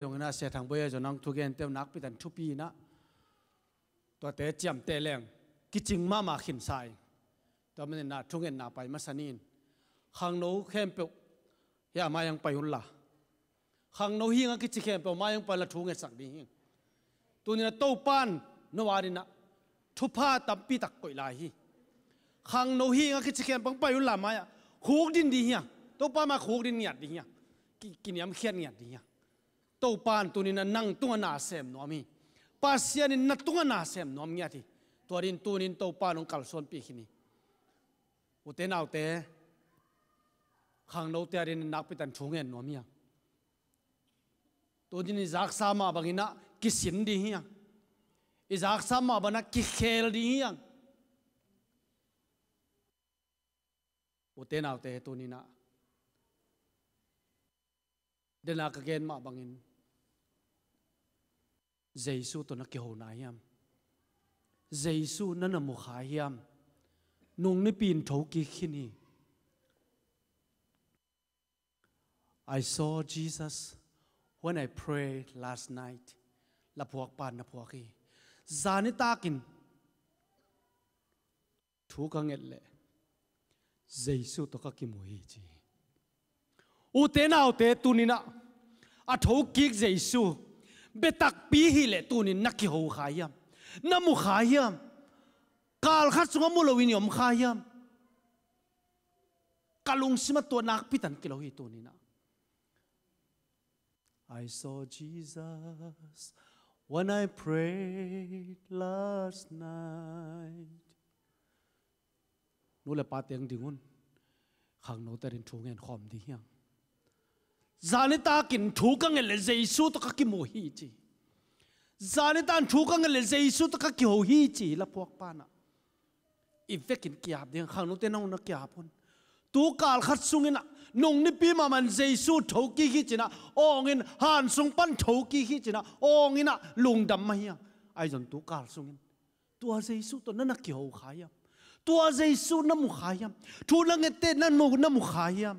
tông na sẽ thằng bây giờ nang thu gen teo nak pi tan thu pi na to te cham te leng ki ching ma khin sai to men na thu gen na pai ma sanin khang no khem pe ya ma yang pai hun la khang no hi nga ki chi khem pe ma yang pa la thu nge sak di hi tu ni na to pan no wa ni na thu pha tam pi tak koi lai hi khang no hi nga ki chi khem pang pai hun la ma ya khuk din di hi to pa ma khuk din nyat di hi ki niam khian nyat di hi to pan tu ni na nang tu na sem no mi pasian in na tu na sem no mi ati to rin tu nin to pan ong kal son pi khini u te nau te khang no te rin nak pi tan thung en no mi to din zak sa ma bangina ki sin di hi i zak sa ma bana ki khel di hi u te nau te tu ni na de na ka gen ma bangin Giêsu to na ki ho na yam Giêsu na na mu kha yam nung ni pin tho ki khini I saw Jesus when I prayed last night la phuak pan na phuak hi zani takin thu ka ngel le Giêsu to ka ki mu hi chi u te nau te tunina a tho ki Giêsu betak pi hi le tunin naki ho khayam namu khayam kal khat sunga mu lowin yom khayam kalung sima to nak pitan kilo hi tunina I saw Jesus when I prayed last night nu le pa teng dingun khang no tarin thungen khom di hiang zani ta kin thu ka ngel Giêsu to ka ki mo hi chi zani tan thu ka ngel Giêsu to ka ki ho hi chi la pok pa na ifekin kiap ding khang no te nong na kiap pon tu kal khat sungina nong ni pi ma man Giêsu tho ki hi china ong in han sung pan tho ki hi china ong ina lung dam ma hi ai jon tu kal sungin tu Giêsu to na ki ho khayam tu Giêsu na mu khayam thu na nge te na no na mu khayam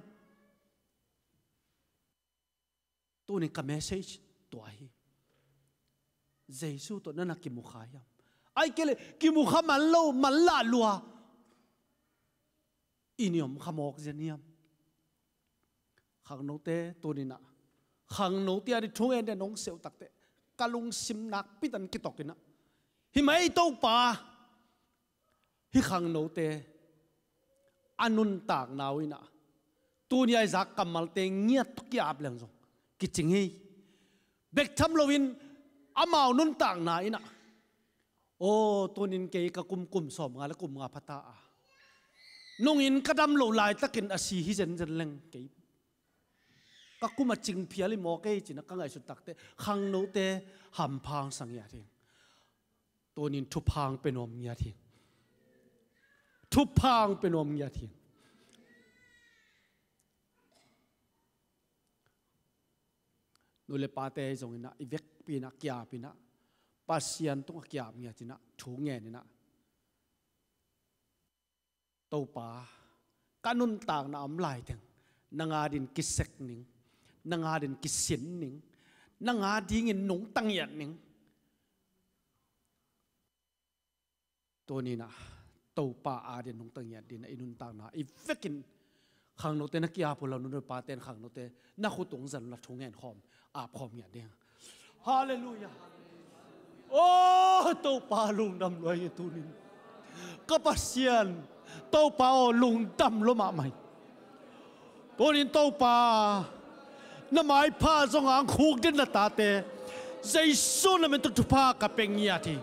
tu ni ka message to hi Giêsu to na ki mu khayam ai kele ki mu kha man lo man la lua iniom khamok zeniam khang no te tu ni na khang no te ari thung en de nong seu tak te kalung sim nak pitan ki tokina hi mai to pa hi khang no te anun tak nawina tu ni ai zak kamal te ngiat to ki ap lang zo ki ching hi bek tham lovin amau nun tang na ina o tunin ke ka kum som nga la kum nga phata a nong in kadam lo lai takin asi hi zen zen leng ke ka kuma ching phiali mo ke china ka ngai su takte khang no te ham phang sang ya thi tunin thu phang penom ya thi thu phang penom ya thi nu le pa te zong ina ivek pina kya pina pasian tung kya mia china thu nge ni na to pa kanun tang na am lai teng nanga din kisek ning nanga din kisin ning nanga ding in nong tang yan ning to ni na to pa a din nong tang yan din inun tang na ivekin khang no te na kya pula nu pa ten khang no te na khu tung zan la thu ngen khom ap khom ya ding hallelujah oh to pa lung dam loi tu nin kapasian to pa lung dam lo ma mai to nin to pa na mai pha zong ang khuk din la ta te Giêsu na men tu pa ka peng ya thi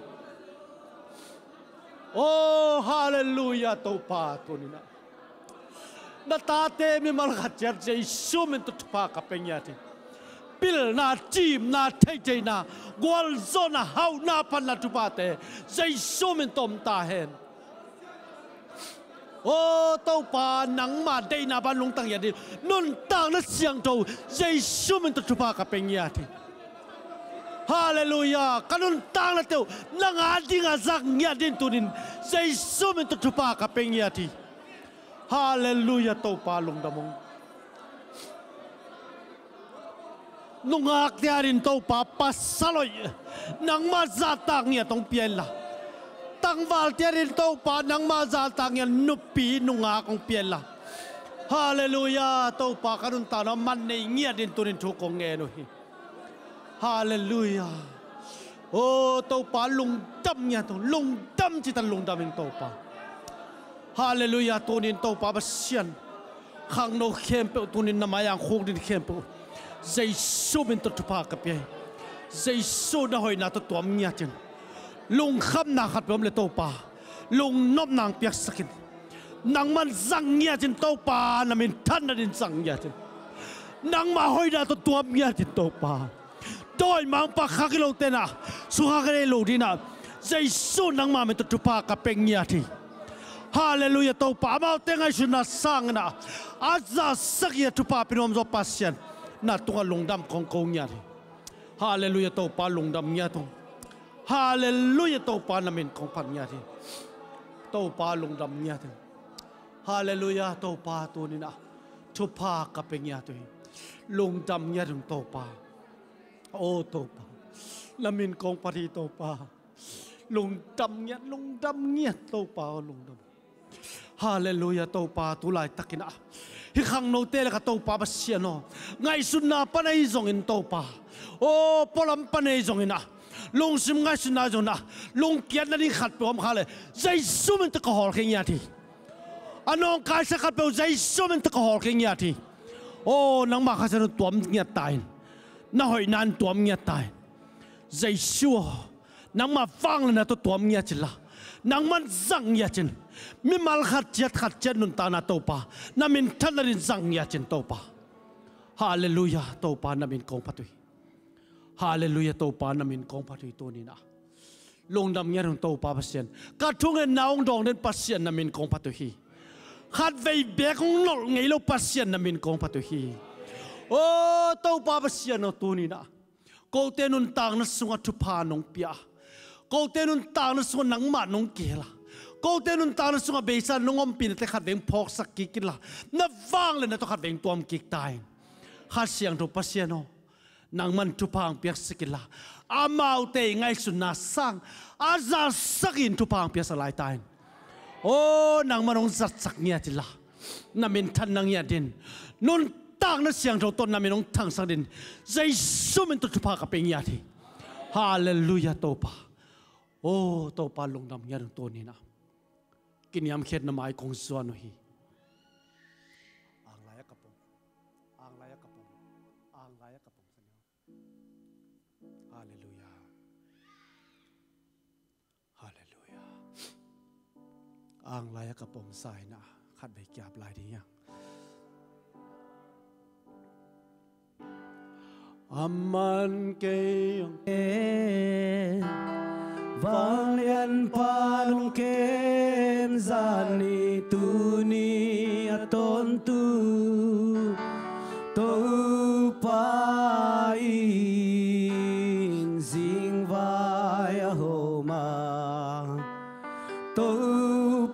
oh hallelujah to pa tu nin na ta te mi mal khat cher Giêsu men tu pa ka peng ya thi pil na chim na thei thei na gwal zona hau na pan la tu pa te Giêsu men tom ta hen ô tàu pa nắng mà đây na ban lung tang ya đi nun tang nó siang tàu Giêsu mình tu pa ka peng ya thi hallelujah kanun tang na tàu nang a ding a zak nya din tu din Giêsu mình tu pa ka peng ya thi hallelujah tàu pa lung damong nungak tiarin tau pa pasaloy nang mazatang ya tong piela tangwal tiarin tau pa nang mazatang ya nupi nungak kong piela hallelujah tau pa kanun tana man nei ngia din tunin thukong nge no hi hallelujah oh tau pa lung dam nya to lung dam chi tan lung dam ing tau pa hallelujah tunin tau pa basian khang no khem pe tunin namayang khong din khem pe Giêsu bên tôi chụp cái bia, Giêsu đã hỏi na tôi tuam nhát chân, lung khăm na khát bơm lên tàu pa, lung nop nàng piak sakin, nàng man zang nhát chân tàu pa, na mình thân na din zang nhát chân, nàng mà hỏi na tôi tuam nhát chân tàu pa, tôi mang pa khắc cái lô tên à, su khắc cái lô đi na, Giêsu nàng mà mình tôi chụp cái beng nhát đi. Hallelujah tàu pa mau tengai suna sang na, aza sakya chụp pinom zo pasien. Na tunga lungdam kong kong niya. Hallelujah tau pa lungdam niya tong. Hallelujah tau pa namin kong pan niya. Tau pa lungdam niya tong. Hallelujah tau pa to ni na. Tupa kapeng niya to. Lungdam niya tong tau pa. Oh tau pa. Namin kong pati tau pa. Lungdam niya tau pa lungdam. Hallelujah tau pa tulay takina. Hi khang no te la ka to pa basia no ngai sun na panai zong in to pa o polam panai zong ina long sim ngai sun na zong na long kian na ni khat pom khale zai su men ta ko hol kheng ya thi anong kai sa khat pe zai su men ta ko hol kheng ya thi o nang ma kha sa no tuam nya tai na hoi nan tuam nya tai zai su nang ma fang na to tuam nya chila nang man zang ya chen mi mal khat chen nun ta na to pa na min than rin zang ya chen to pa hallelujah to pa na min kong patui hallelujah to pa na min kong patui to ni na long dam nya rong to pa pasien ka thung en naung dong den pasien na min kong patui hi khat vei be kong nol ngei lo pasien na min kong patui hi o to pa pasien no tu ni na ko te nun tang na sunga thu pa nong pia ko te nun tang na sunga nang ma nong kela cô tên nun ta nó sung bê sa nông om pin te khát veng phok sak kik la na vang le na to khát veng tuam kik tai khát siang to pasiano nang man tu pang piak sikila amau te ngai sun na sang aza sakin tu pang piak salai tai o nang manong zat sak nya ti la na min than nang ya din nun tang na siang to ton na minong thang sang din zai sumen to tu pa ka peng ya thi hallelujah to pa o to pa long dam ya to ni na Kiniam khet na mai kong suan no hi ang laya kapong hallelujah hallelujah ang laya kapong sai na khat bai kyap lai di yang amman ke vang lian palung kem zani tu ni aton tu to pa in zing vai a homa to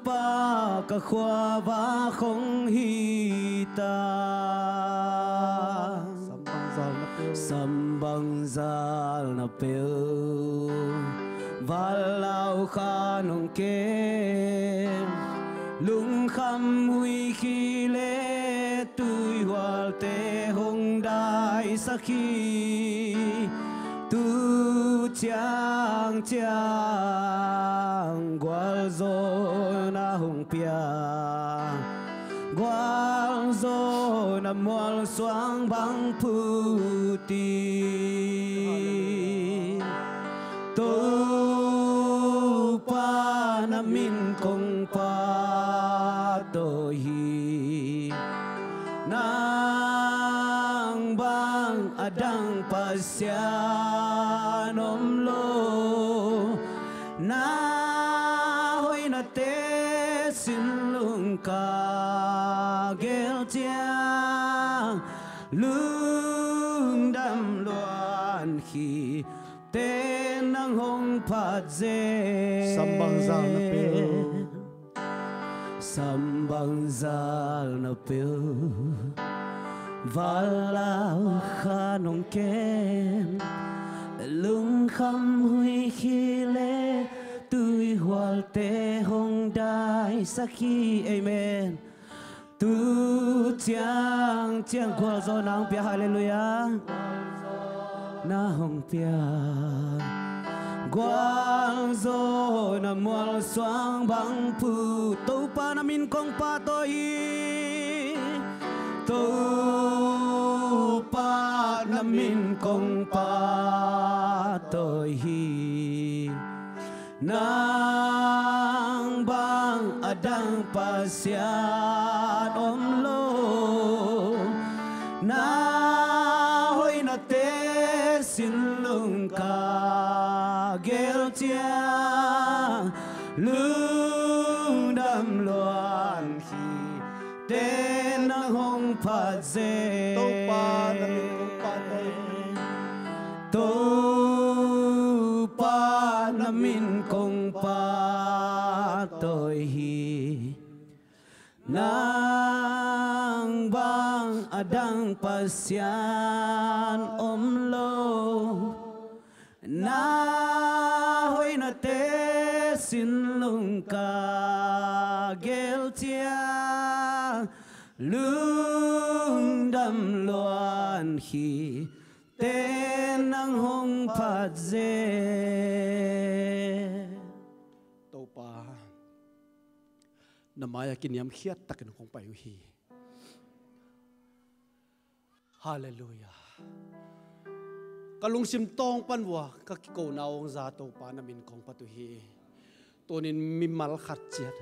pa ka khwa va khong hi ta sambang zal na pel Valau khanong ke lung kham hui khi le tui wal te hong dai sakhi tu chang gwal zo na hong pia gwal zo na mual soang bang puti tu pa na min kong pa to hi nang bang adang pasyan om lo na hoi na te sin lung ka gel tiang lung dam loan hi tên nang hong phat dê sambang zal na pel và lao kha nông kem lung khăm huy khi lê tươi hoa tê hồng đai sa khi amen tu chiang qua gió nắng bia hallelujah na hồng bia quang gió na mual xoang băng phu tàu pa na min kong pa tôi tàu pa na min kong pa tôi nang bang adang pasyan om lo na hoy na te sin lung ka gel tia lung đam loan khi tên nang hong pha dê tô pa na min kong pa na min kong pa tôi hi nang bang adang pasyan om lo na hoy na te sin lung ka gel tia lung đam loan hi tên nang hong phat dê tô pa namaya kiniam khiat takin kong payu hi hallelujah kalung sim tong panwa ka ko naong za to pa namin kong patu hi tonin mimal khat chiat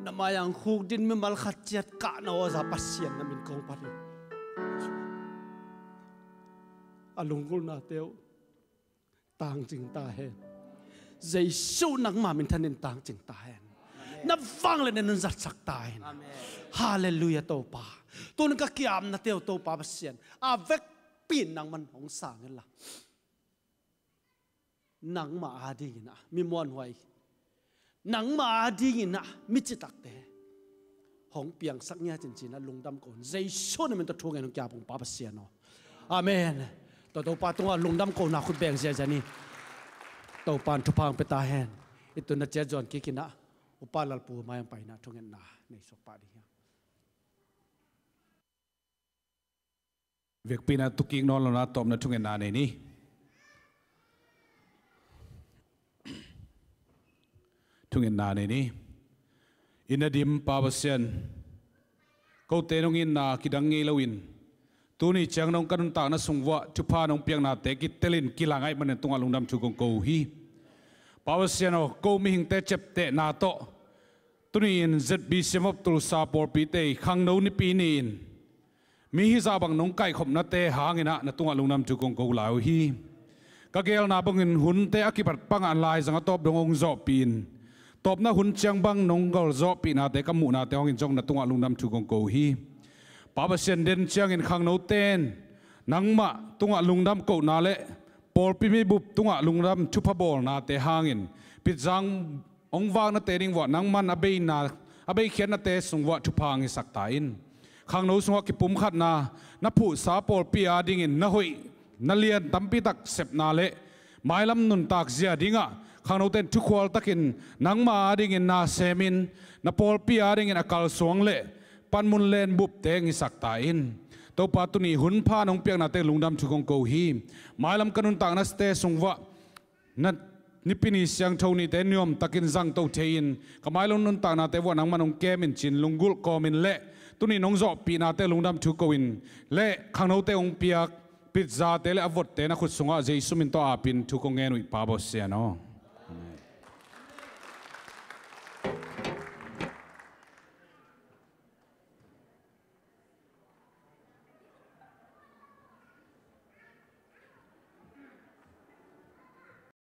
namayang khuk din mimal khat chiat ka na za pasien namin kong patu alungul na teo tang jing ta hen dây sâu nắng mà mình thân nên tang jing ta hen na vang lên nên giật sắc ta hen hallelujah to pa tôn ka kiam na teo to pa pasien a vek pin nang man hong sang la nang ma adi na mi mon hoai nang ma adi na mi chitak te hong piang sak nya chin chin na lungdam kon dây sâu na mình to thung ngang kya pong pa pasien no amen to pa tunga lungdam ko na khut beng zia jani to pan thu pang peta hen itu na che jon ki kina upalal pu mayang pai na thungen na nei sok pa di việc pina tuking non lo na tom na thungen na nei ni thungen na nei ni inadim pa basian ko te nong in na kidang ngei lawin tuni chang nong kanun ta na sungwa chupa nong piang na te ki telin kilangai man tunga lungdam chu kong ko hi pawasiano ko mi hing te chep te na to tuni in zb semop tul sa por pi te khang no ni pi ni in mi hi za bang nong kai khom na te hangina na tunga lungnam chu kong ko lau hi ka gel na bangin hun te akipat pang an lai zanga top dong ong zo pin top na hun chang bang nong gol zo pi na te kamu na te ong in jong na tunga lungnam chu kong ko hi papa sen den chang in khang no ten nangma tunga lungnam ko na le por pi mi bup tunga lungnam chupa bol na te hangin pizang ong wang na te ding wa nangman abei na abei khian na te sungwa chupang i sakta in khang no sungwa ki pum khat na phu sa por pi a ding in na hoi na lian tampi tak sep na le mailam nun tak zia dinga khang no ten thu khwal takin nangma ding in na semin na por pi a ding in akal suang le panmun len bup te ngi sakta in to patuni hun pha nong piang na te lungdam chu kong ko hi mailam kanun tak na ste sungwa na nipini siang thoni te niom takin zang to thein kamailon nun tak na te wa nang manong kemin chin lungul komin le tuni nong zo pi na te lungdam chu ko in le khangno te ong piak pizza te le avot te na khut sunga jesu min to apin thu ko nge nui pa bo se no